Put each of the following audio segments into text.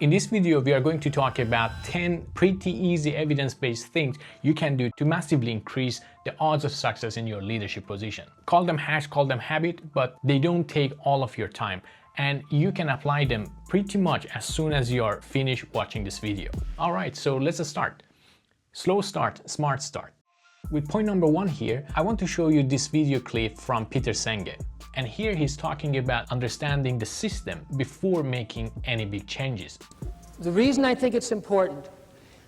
In this video, we are going to talk about 10 pretty easy evidence-based things you can do to massively increase the odds of success in your leadership position. Call them hacks, call them habit, but they don't take all of your time, and you can apply them pretty much as soon as you are finished watching this video. All right, so let's start. Slow start, smart start. With point number 1 here, I want to show you this video clip from Senge. And here he's talking about understanding the system before making any big changes. The reason I think it's important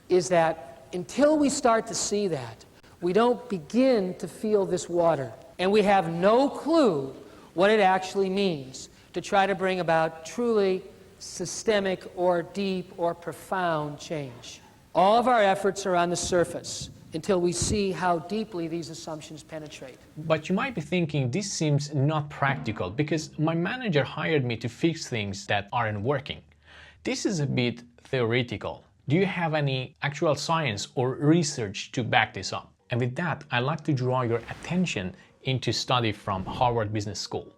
is that until we start to see that, we don't begin to feel this water. And we have no clue what it actually means to try to bring about truly systemic or deep or profound change. All of our efforts are on the surface until we see how deeply these assumptions penetrate. But you might be thinking this seems not practical because my manager hired me to fix things that aren't working. This is a bit theoretical. Do you have any actual science or research to back this up? And with that, I'd like to draw your attention into a study from Harvard Business School.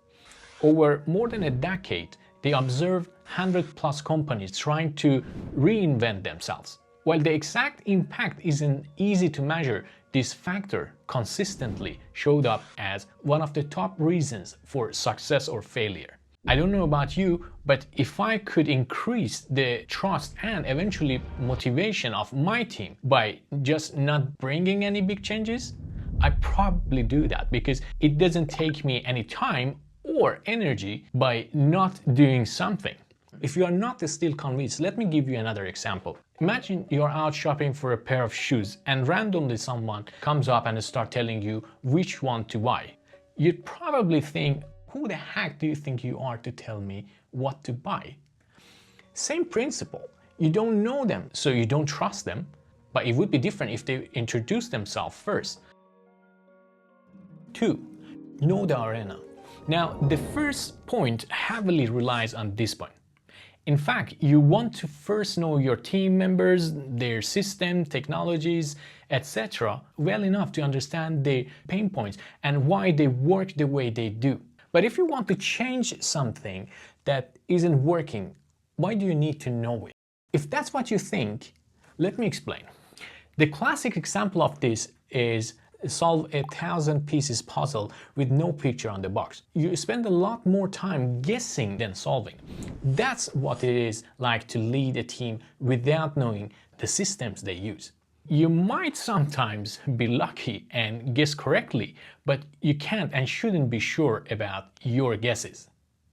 Over more than a decade, they observed 100+ companies trying to reinvent themselves. While the exact impact isn't easy to measure, this factor consistently showed up as one of the top reasons for success or failure. I don't know about you, but if I could increase the trust and eventually motivation of my team by just not bringing any big changes, I'd probably do that because it doesn't take me any time or energy by not doing something. If you are not still convinced, let me give you another example. Imagine you're out shopping for a pair of shoes and randomly someone comes up and starts telling you which one to buy. You'd probably think, who the heck do you think you are to tell me what to buy? Same principle. You don't know them, so you don't trust them, but it would be different if they introduced themselves first. 2. Know the arena. Now, the first point heavily relies on this point. In fact, you want to first know your team members, their system, technologies, etc. well enough to understand their pain points and why they work the way they do. But if you want to change something that isn't working, why do you need to know it? If that's what you think, let me explain. The classic example of this is solve a 1,000 pieces puzzle with no picture on the box. You spend a lot more time guessing than solving. That's what it is like to lead a team without knowing the systems they use. You might sometimes be lucky and guess correctly, but you can't and shouldn't be sure about your guesses.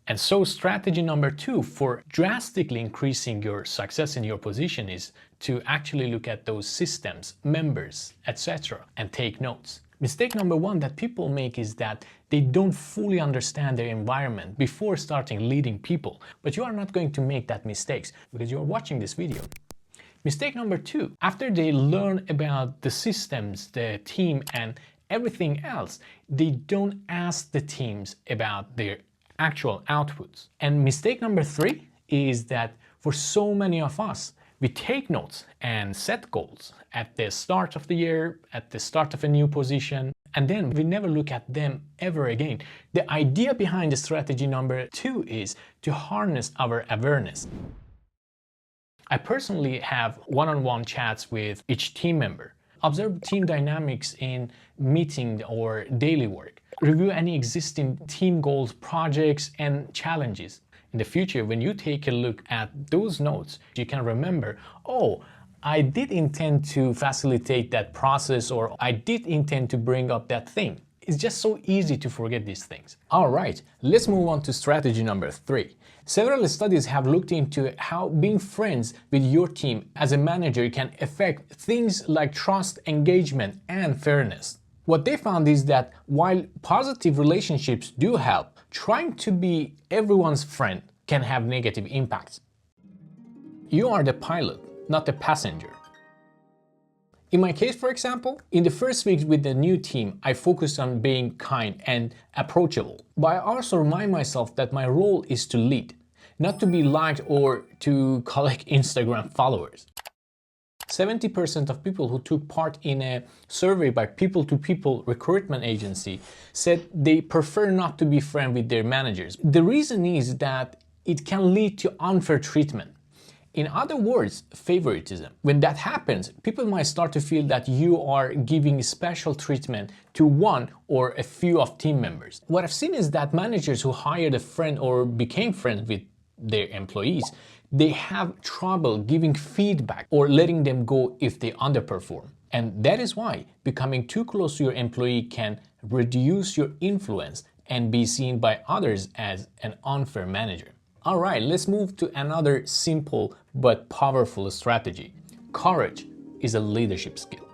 And so strategy number 2 for drastically increasing your success in your position is to actually look at those systems, members, etc. and take notes. Mistake number 1 that people make is that they don't fully understand their environment before starting leading people. But you are not going to make that mistakes because you're watching this video. Mistake number 2, after they learn about the systems, the team and everything else, they don't ask the teams about their actual outputs. And mistake number 3 is that for so many of us, we take notes and set goals at the start of the year, at the start of a new position, and then we never look at them ever again. The idea behind the strategy number 2 is to harness our awareness. I personally have one-on-one chats with each team member. Observe team dynamics in meeting or daily work. Review any existing team goals, projects, and challenges. In the future, when you take a look at those notes, you can remember, oh, I did intend to facilitate that process, or I did intend to bring up that thing. It's just so easy to forget these things. All right, let's move on to strategy number 3. Several studies have looked into how being friends with your team as a manager can affect things like trust, engagement, and fairness. What they found is that while positive relationships do help, trying to be everyone's friend can have negative impacts. You are the pilot, not the passenger. In my case, for example, in the first week with the new team, I focused on being kind and approachable. But I also remind myself that my role is to lead, not to be liked or to collect Instagram followers. 70% of people who took part in a survey by people-to-people recruitment agency said they prefer not to be friends with their managers. The reason is that it can lead to unfair treatment. In other words, favoritism. When that happens, people might start to feel that you are giving special treatment to one or a few of team members. What I've seen is that managers who hired a friend or became friends with their employees, they have trouble giving feedback or letting them go if they underperform. And that is why becoming too close to your employee can reduce your influence and be seen by others as an unfair manager. All right, let's move to another simple but powerful strategy. Courage is a leadership skill.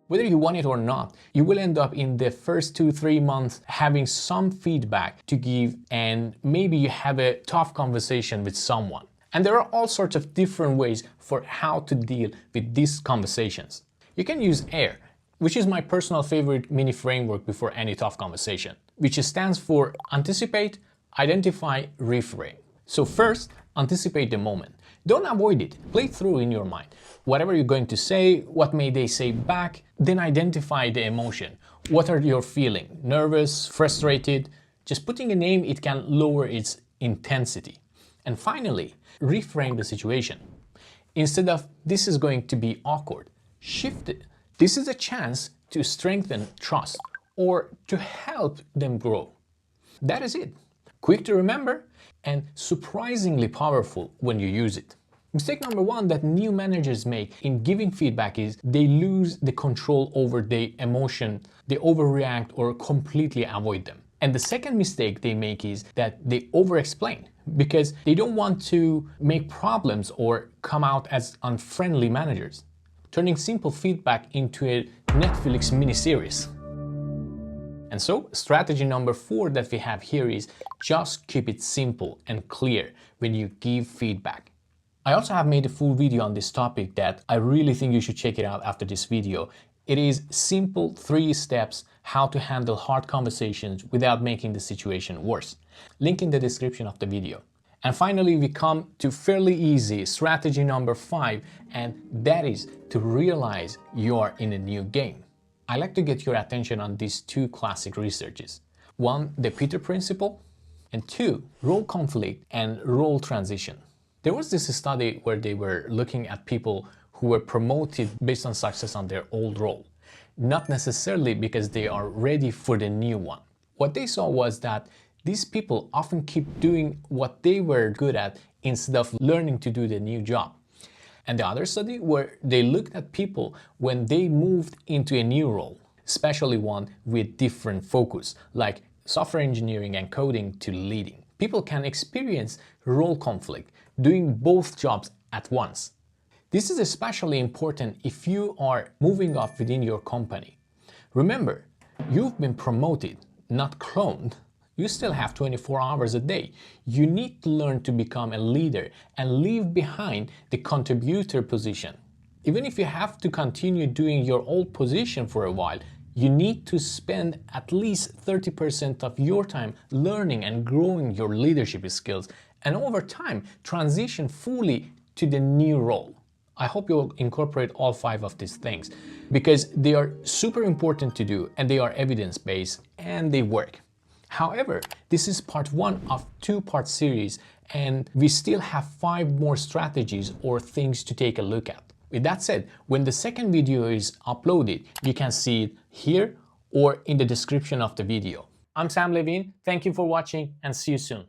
Whether you want it or not, you will end up in the first 2-3 months having some feedback to give, and maybe you have a tough conversation with someone. And there are all sorts of different ways for how to deal with these conversations. You can use AIR, which is my personal favorite mini framework before any tough conversation, which stands for anticipate, identify, reframe. So first, anticipate the moment. Don't avoid it. Play through in your mind. Whatever you're going to say, what may they say back, then identify the emotion. What are you feeling? Nervous, frustrated? Just putting a name, it can lower its intensity. And finally, reframe the situation. Instead of this is going to be awkward, shift it. This is a chance to strengthen trust or to help them grow. That is it. Quick to remember and surprisingly powerful when you use it. Mistake number one that new managers make in giving feedback is they lose the control over the emotion, they overreact or completely avoid them. And the second mistake they make is that they over-explain because they don't want to make problems or come out as unfriendly managers, turning simple feedback into a Netflix miniseries. And so, strategy number 4 that we have here is just keep it simple and clear when you give feedback. I also have made a full video on this topic that I really think you should check it out after this video. It is simple 3 steps how to handle hard conversations without making the situation worse. Link in the description of the video. And finally, we come to fairly easy strategy number 5, and that is to realize you are in a new game. I like to get your attention on these 2 classic researches. 1, the Peter Principle, and 2, role conflict and role transition. There was this study where they were looking at people who were promoted based on success on their old role, not necessarily because they are ready for the new one. What they saw was that these people often keep doing what they were good at instead of learning to do the new job. And the other study where they looked at people when they moved into a new role, especially one with different focus, like software engineering and coding to leading. People can experience role conflict, doing both jobs at once. This is especially important if you are moving up within your company. Remember, you've been promoted, not cloned. You still have 24 hours a day. You need to learn to become a leader and leave behind the contributor position. Even if you have to continue doing your old position for a while, you need to spend at least 30% of your time learning and growing your leadership skills, and over time transition fully to the new role. I hope you'll incorporate all 5 of these things because they are super important to do and they are evidence-based and they work. However, this is part 1 of 2-part series and we still have 5 more strategies or things to take a look at. With that said, when the second video is uploaded, you can see it here or in the description of the video. I'm Sam Levin, thank you for watching and see you soon.